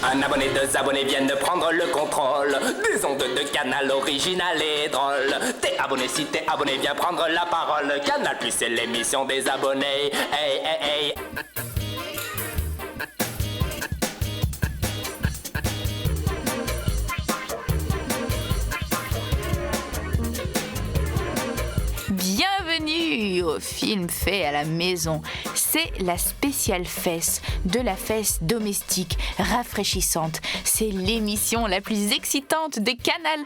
Un abonné, deux abonnés viennent de prendre le contrôle des ondes de Canal original et drôle. T'es abonné, si t'es abonné, viens prendre la parole. Canal Plus, c'est l'émission des abonnés. Hey, hey, hey. Bienvenue au film fait à la maison. C'est la spéciale fesse, de la fesse domestique, rafraîchissante. C'est l'émission la plus excitante de Canal+.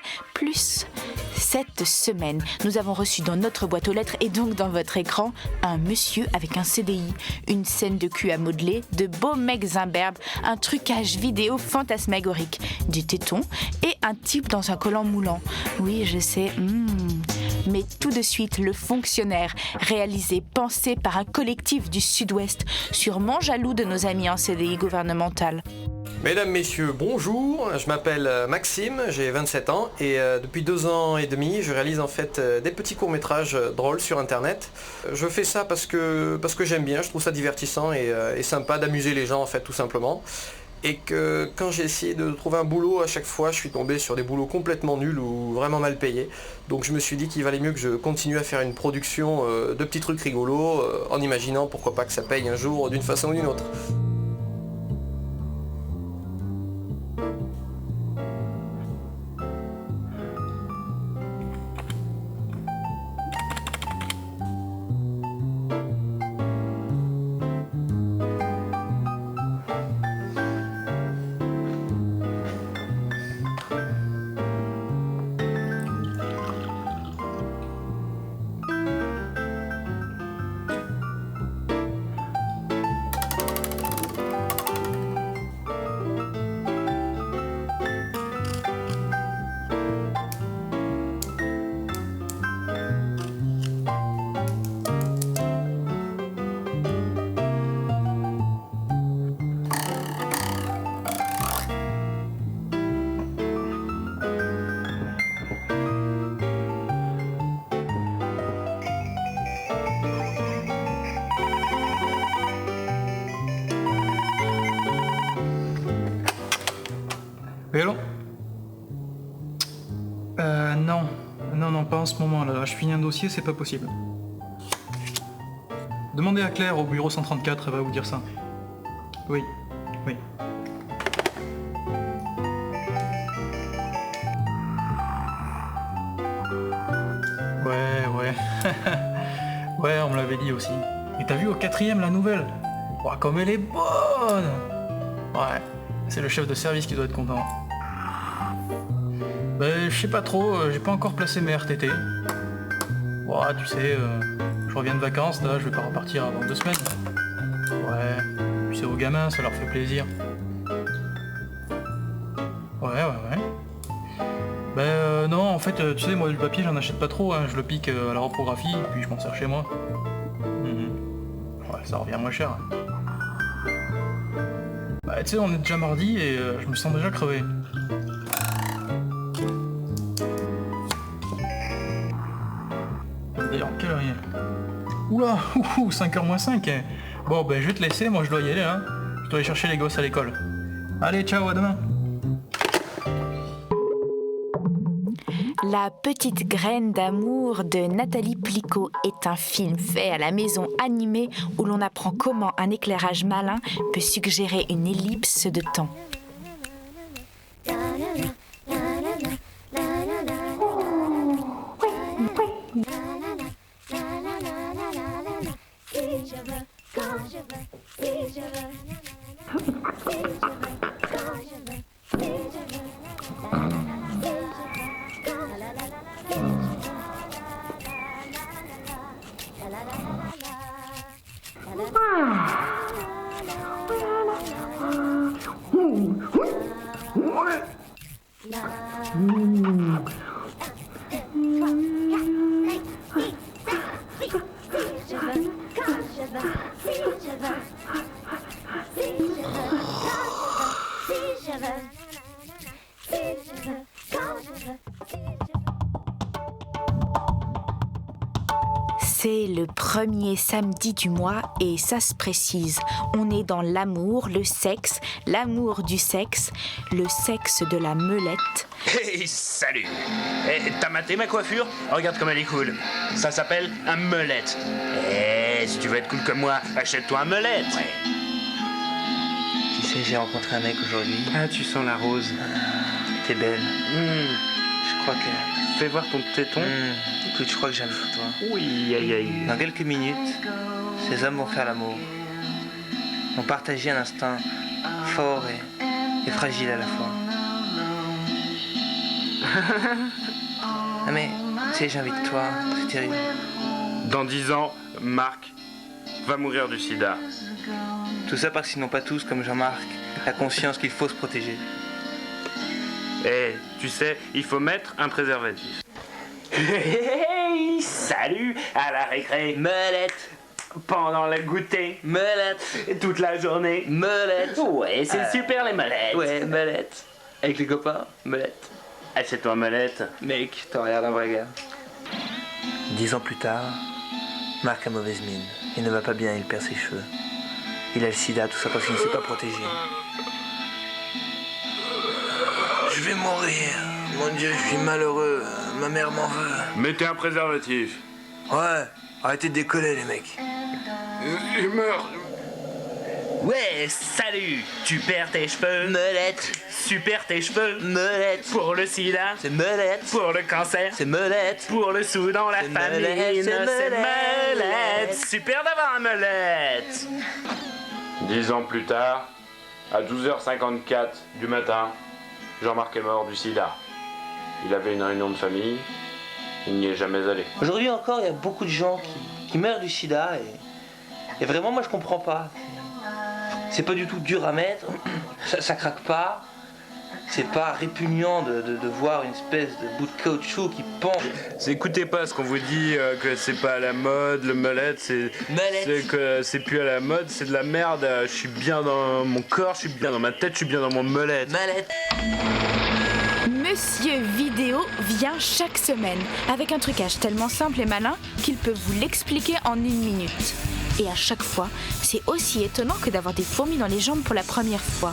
Cette semaine, nous avons reçu dans notre boîte aux lettres et donc dans votre écran un monsieur avec un CDI, une scène de cul à modeler, de beaux mecs imberbes, un trucage vidéo fantasmagorique, des tétons et un type dans un collant moulant. Oui, je sais, Mais tout de suite, le fonctionnaire, réalisé, pensé par un collectif du Sud-Ouest, sûrement jaloux de nos amis en CDI gouvernemental. Mesdames, Messieurs, bonjour, je m'appelle Maxime, j'ai 27 ans et depuis 2 ans et demi, je réalise en fait des petits courts-métrages drôles sur internet. Je fais ça parce que j'aime bien, je trouve ça divertissant et sympa d'amuser les gens en fait tout simplement. Et que quand j'ai essayé de trouver un boulot, à chaque fois je suis tombé sur des boulots complètement nuls ou vraiment mal payés. Donc je me suis dit qu'il valait mieux que je continue à faire une production de petits trucs rigolos en imaginant pourquoi pas que ça paye un jour d'une façon ou d'une autre. Oui, allô ? Non, pas en ce moment là. Je finis un dossier, c'est pas possible. Demandez à Claire au bureau 134, elle va vous dire ça. Oui. Ouais. Ouais, on me l'avait dit aussi. Et t'as vu au 4ème la nouvelle ? Ouah, comme elle est bonne ! Ouais, c'est le chef de service qui doit être content. Ben, je sais pas trop, j'ai pas encore placé mes RTT. Ouais, tu sais, je reviens de vacances, là, je vais pas repartir avant 2 semaines. Ouais, puis c'est aux gamins, ça leur fait plaisir. Ouais. Ben non, en fait, tu sais, moi du papier j'en achète pas trop, hein. Je le pique à la reprographie, puis je m'en sers chez moi. Ouais, ça revient moins cher. Bah tu sais, on est déjà mardi et je me sens déjà crevé. D'ailleurs, quelle heure il est ? Oula, 5h moins 5. Bon, ben je vais te laisser, moi je dois y aller, hein. Je dois aller chercher les gosses à l'école. Allez, ciao, à demain. La petite graine d'amour de Nathalie Plicot est un film fait à la maison animé où l'on apprend comment un éclairage malin peut suggérer une ellipse de temps. C'est le le premier samedi du mois et ça se précise. On est dans l'amour, le sexe, l'amour du sexe, le sexe de la meulette. Hey, salut. T'as maté ma coiffure? Regarde comme elle est cool. Ça s'appelle un meulette. Si tu veux être cool comme moi, achète-toi un meulette. Ouais. Tu sais, j'ai rencontré un mec aujourd'hui. Ah, tu sens la rose. T'es belle. Je crois que... Fais voir ton téton. Écoute, je crois que j'aime toi. Oui, aïe aïe. Dans quelques minutes, ces hommes vont faire l'amour. Vont partager un instinct fort et fragile à la fois. Ah mais, tu sais, j'invite toi, c'est terrible. Dans 10 ans, Marc va mourir du sida. Tout ça parce qu'ils n'ont pas tous, comme Jean-Marc, la conscience qu'il faut se protéger. Tu sais, il faut mettre un préservatif. Hey, salut à la récré. Meulette. Pendant le goûter. Meulette. Toute la journée. Meulette. Ouais, c'est super les molettes. Ouais, meulette. Avec les copains, meulette. Achète-toi un molette. Mec, t'en regardes un vrai gars. 10 ans plus tard, Marc a mauvaise mine. Il ne va pas bien, il perd ses cheveux. Il a le sida, tout ça parce qu'il ne s'est pas protégé. Je vais mourir. Mon Dieu, je suis malheureux. Ma mère m'en veut. Mettez un préservatif. Ouais, arrêtez de décoller les mecs. Il meurt. Ouais, salut. Tu perds tes cheveux. Meulette. Super tes cheveux. Meulette. Pour le sida. C'est meulette. Pour le cancer. C'est meulette. Pour le sou dans la C'est famille. meulette, c'est C'est meulette. meulette. Super d'avoir un meulette. 10 ans plus tard, à 12h54 du matin, Jean-Marc est mort du sida. Il avait une réunion de famille, il n'y est jamais allé. Aujourd'hui encore, il y a beaucoup de gens qui meurent du sida et vraiment, moi, je comprends pas. C'est pas du tout dur à mettre, ça craque pas. C'est pas répugnant de voir une espèce de bout de caoutchouc qui pend. Écoutez pas ce qu'on vous dit, que c'est pas à la mode, le meulette, c'est que c'est plus à la mode, c'est de la merde. Je suis bien dans mon corps, je suis bien dans ma tête, je suis bien dans mon meulette. Meulette. Monsieur Vidéo vient chaque semaine avec un trucage tellement simple et malin qu'il peut vous l'expliquer en 1 minute. Et à chaque fois, c'est aussi étonnant que d'avoir des fourmis dans les jambes pour la première fois.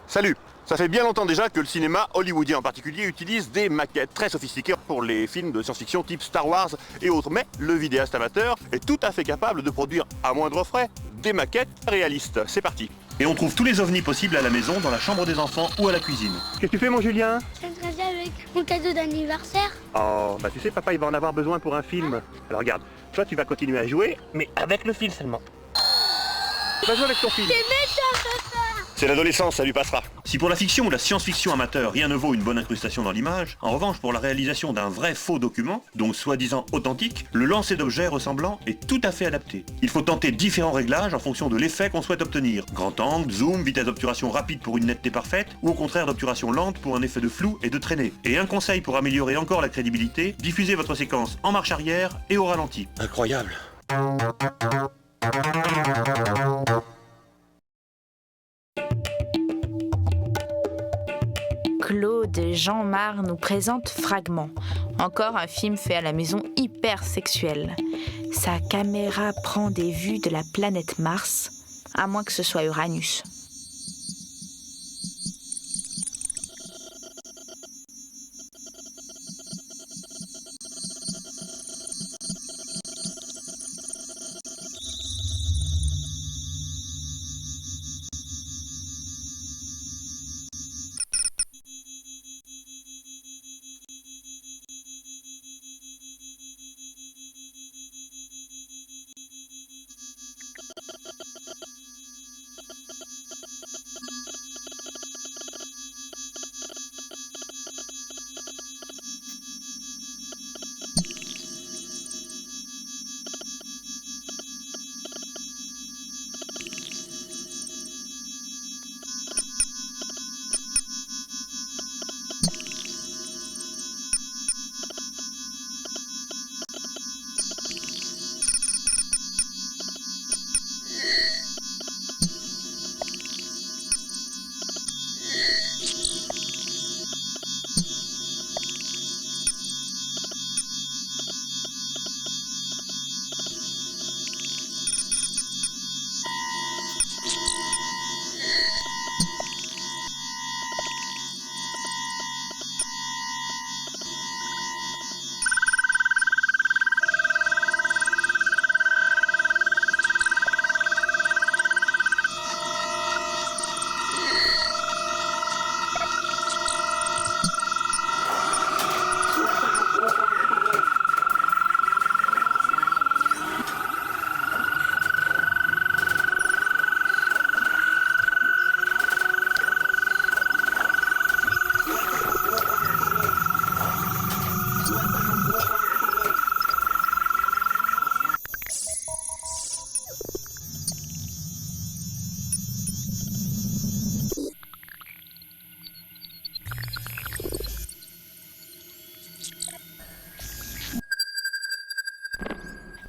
Salut! Ça fait bien longtemps déjà que le cinéma hollywoodien en particulier utilise des maquettes très sophistiquées pour les films de science-fiction type Star Wars et autres. Mais le vidéaste amateur est tout à fait capable de produire à moindre frais des maquettes réalistes. C'est parti! Et on trouve tous les ovnis possibles à la maison, dans la chambre des enfants ou à la cuisine. Qu'est-ce que tu fais mon Julien? Je viens avec mon cadeau d'anniversaire. Oh, bah tu sais papa il va en avoir besoin pour un film. Alors regarde, toi tu vas continuer à jouer, mais avec le fil seulement. Va jouer avec ton fil. C'est méchant, papa. C'est l'adolescence, ça lui passera. Si pour la fiction ou la science-fiction amateur, rien ne vaut une bonne incrustation dans l'image, en revanche pour la réalisation d'un vrai faux document, donc soi-disant authentique, le lancer d'objets ressemblants est tout à fait adapté. Il faut tenter différents réglages en fonction de l'effet qu'on souhaite obtenir. Grand angle, zoom, vitesse d'obturation rapide pour une netteté parfaite, ou au contraire d'obturation lente pour un effet de flou et de traînée. Et un conseil pour améliorer encore la crédibilité, diffusez votre séquence en marche arrière et au ralenti. Incroyable. Claude Jean-Marc nous présente Fragment, encore un film fait à la maison hyper sexuel. Sa caméra prend des vues de la planète Mars, à moins que ce soit Uranus.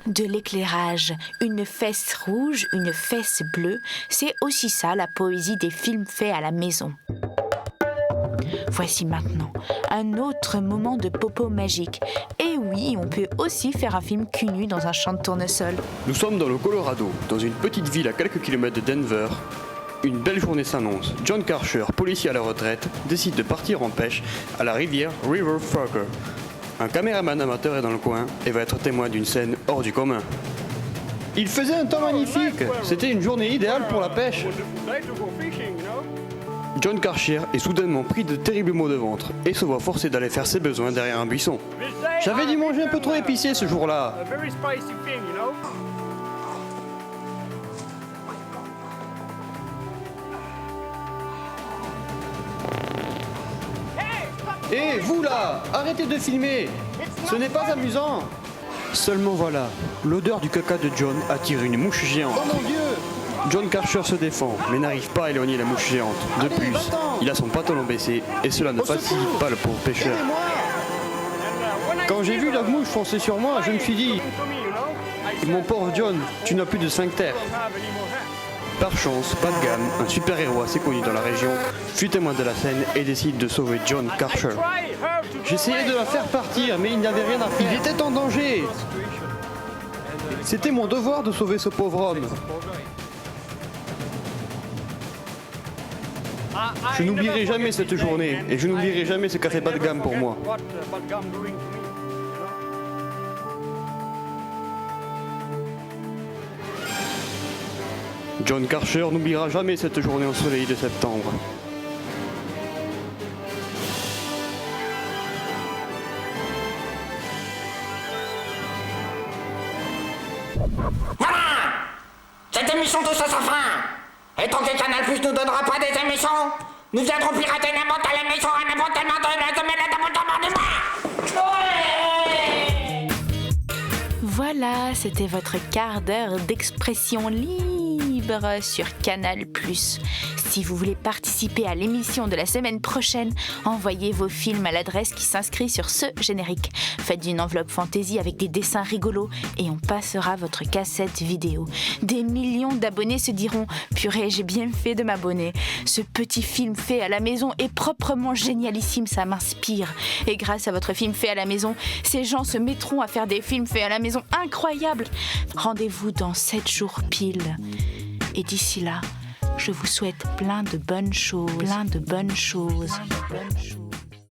De l'éclairage, une fesse rouge, une fesse bleue, c'est aussi ça la poésie des films faits à la maison. Voici maintenant un autre moment de popo magique. Et oui, on peut aussi faire un film cul nu dans un champ de tournesol. Nous sommes dans le Colorado, dans une petite ville à quelques kilomètres de Denver. Une belle journée s'annonce. John Karcher, policier à la retraite, décide de partir en pêche à la rivière River Forker. Un caméraman amateur est dans le coin et va être témoin d'une scène hors du commun. Il faisait un temps magnifique, c'était une journée idéale pour la pêche. John Karcher est soudainement pris de terribles maux de ventre et se voit forcé d'aller faire ses besoins derrière un buisson. J'avais dû manger un peu trop épicé ce jour-là. Hé, vous là, arrêtez de filmer. Ce n'est pas amusant. Seulement voilà, l'odeur du caca de John attire une mouche géante. Oh mon Dieu! John Karcher se défend, mais n'arrive pas à éloigner la mouche géante. De plus, il a son pantalon baissé, et cela ne facilite pas le pauvre pêcheur. Quand j'ai vu la mouche foncer sur moi, je me suis dit, mon pauvre John, tu n'as plus de sphincter. Par chance, Bad Gam, un super-héros assez connu dans la région, fut témoin de la scène et décide de sauver John Karcher. J'essayais de la faire partir, mais il n'y avait rien à faire. Il était en danger. C'était mon devoir de sauver ce pauvre homme. Je n'oublierai jamais cette journée, et je n'oublierai jamais ce qu'a fait Bad Gam pour moi. John Karcher n'oubliera jamais cette journée ensoleillée de septembre. Voilà! Cette émission touche à sa fin! Et tant que Canal Plus nous donnera pas des émissions, nous viendrons pirater n'importe quelle émission à n'importe quel moment de la semaine à n'importe quel moment. Voilà, c'était votre quart d'heure d'expression libre sur Canal+. Si vous voulez participer à l'émission de la semaine prochaine, envoyez vos films à l'adresse qui s'inscrit sur ce générique. Faites une enveloppe fantaisie avec des dessins rigolos et on passera votre cassette vidéo. Des millions d'abonnés se diront « Purée, j'ai bien fait de m'abonner. Ce petit film fait à la maison est proprement génialissime, ça m'inspire. Et grâce à votre film fait à la maison, ces gens se mettront à faire des films faits à la maison incroyables. Rendez-vous dans 7 jours pile. Et d'ici là, je vous souhaite plein de bonnes choses.